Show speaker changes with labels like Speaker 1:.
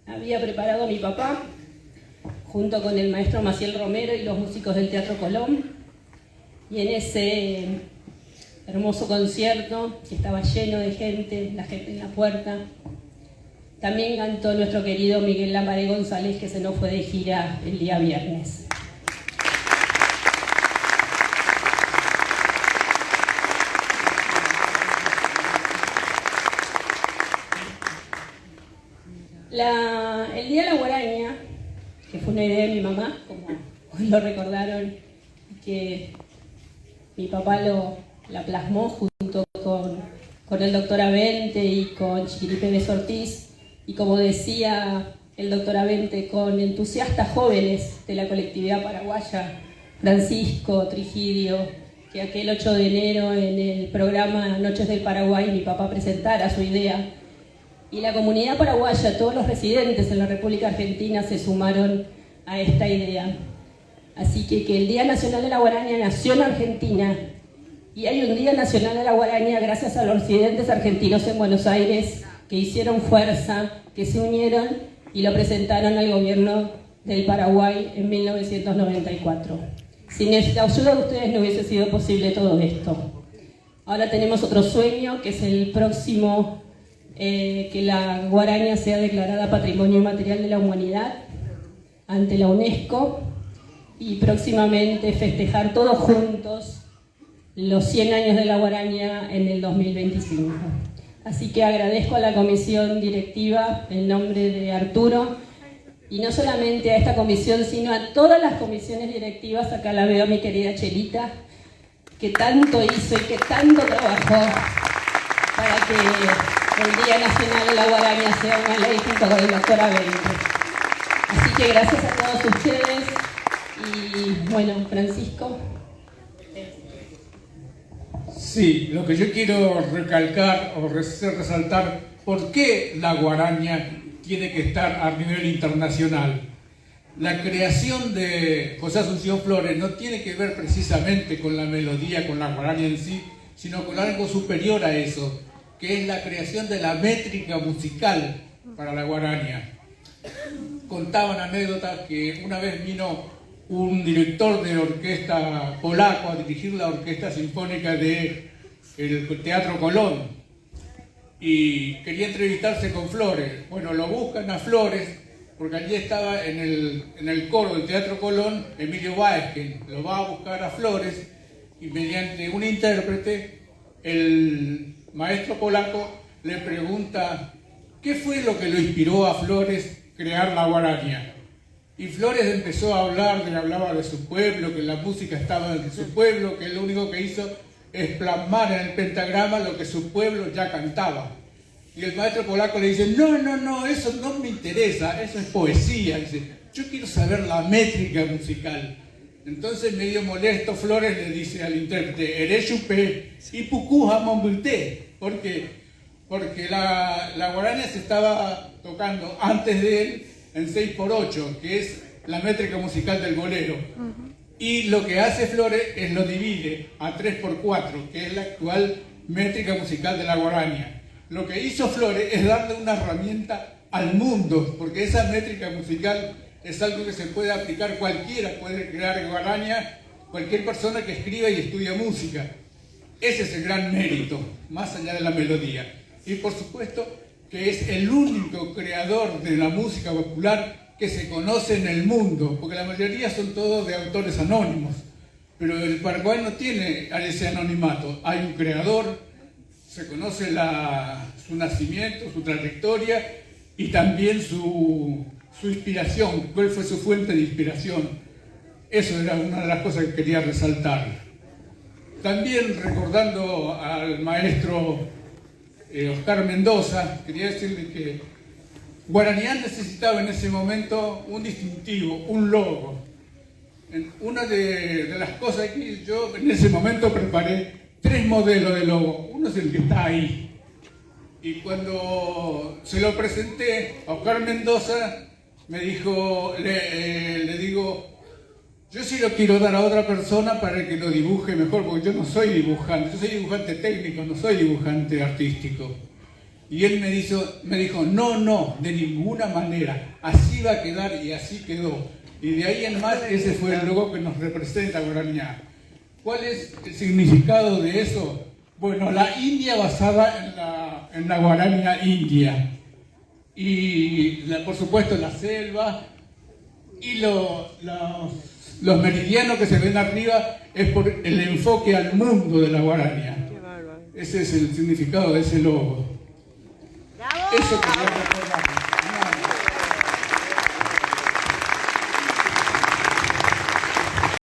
Speaker 1: había preparado mi papá, junto con el maestro Maciel Romero y los músicos del Teatro Colón. Y en ese hermoso concierto, que estaba lleno de gente, la gente en la puerta, también cantó nuestro querido Miguel Lambaré González, que se nos fue de gira el día viernes. El Día de la Guaraña, que fue una idea de mi mamá, como hoy lo recordaron, que mi papá la plasmó junto con el doctor Avente y con Chiquilipe Beso Ortiz, y como decía el doctor Avente, con entusiastas jóvenes de la colectividad paraguaya, Francisco, Trigidio, que aquel 8 de enero en el programa Noches del Paraguay mi papá presentara su idea. Y la comunidad paraguaya, todos los residentes en la República Argentina se sumaron a esta idea. Así que el Día Nacional de la Guaraña nació en Argentina y hay un Día Nacional de la Guaraña gracias a los residentes argentinos en Buenos Aires que hicieron fuerza, que se unieron y lo presentaron al gobierno del Paraguay en 1994. Sin la ayuda de ustedes no hubiese sido posible todo esto. Ahora tenemos otro sueño, que es el próximo, que la guaraña sea declarada Patrimonio Inmaterial de la Humanidad ante la UNESCO y próximamente festejar todos juntos los 100 años de la guaraña en el 2025. Así que agradezco a la comisión directiva en nombre de Arturo, y no solamente a esta comisión, sino a todas las comisiones directivas. Acá la veo a mi querida Chelita, que tanto hizo y que tanto trabajó para que el Día Nacional de la Guaraña sea una ley junto con el doctor Avente. Así que gracias a todos ustedes y bueno, Francisco.
Speaker 2: Sí, lo que yo quiero recalcar o resaltar, ¿por qué la guaraña tiene que estar a nivel internacional? La creación de José Asunción Flores no tiene que ver precisamente con la melodía, con la guaraña en sí, sino con algo superior a eso, que es la creación de la métrica musical para la guaraña. Contaban anécdotas que una vez vino un director de orquesta polaco a dirigir la orquesta sinfónica del Teatro Colón y quería entrevistarse con Flores. Bueno, lo buscan a Flores porque allí estaba en el coro del Teatro Colón Emilio Báez, que lo va a buscar a Flores, y mediante un intérprete el maestro polaco le pregunta ¿qué fue lo que lo inspiró a Flores crear la guaraña? Y Flores empezó a hablaba de su pueblo, que la música estaba en su pueblo, que lo único que hizo es plasmar en el pentagrama lo que su pueblo ya cantaba. Y el maestro polaco le dice, no, eso no me interesa, eso es poesía. Dice, yo quiero saber la métrica musical. Entonces, medio molesto, Flores le dice al intérprete, Erechupé y Pucuja Mombulté. ¿Por qué? Porque la guaraña se estaba tocando antes de él en 6x8, que es la métrica musical del bolero. Y lo que hace Flores es lo divide a 3x4, que es la actual métrica musical de la guaraña. Lo que hizo Flores es darle una herramienta al mundo, porque esa métrica musical es algo que se puede aplicar cualquiera, puede crear guaraña, cualquier persona que escriba y estudia música. Ese es el gran mérito, más allá de la melodía. Y por supuesto que es el único creador de la música popular que se conoce en el mundo, porque la mayoría son todos de autores anónimos, pero el Paraguay no tiene ese anonimato. Hay un creador, se conoce su nacimiento, su trayectoria y también su inspiración, cuál fue su fuente de inspiración. Eso era una de las cosas que quería resaltar. También recordando al maestro Oscar Mendoza, quería decirle que Guaranían necesitaba en ese momento un distintivo, un logo. Una de las cosas que yo en ese momento preparé 3 modelos de logo. Uno es el que está ahí. Y cuando se lo presenté a Oscar Mendoza, me dijo, le digo, yo sí lo quiero dar a otra persona para que lo dibuje mejor, porque yo no soy dibujante, yo soy dibujante técnico, no soy dibujante artístico. Y él me dijo, no, no, de ninguna manera, así va a quedar y así quedó. Y de ahí en más, ese fue el logo que nos representa Guaraña. ¿Cuál es el significado de eso? Bueno, la India basada en la Guaraña India. Y por supuesto la selva y los meridianos que se ven arriba es por el enfoque al mundo de la Guaraña. Ese es el significado de ese logo.
Speaker 3: ¡Bravo!
Speaker 2: Eso quería recordar.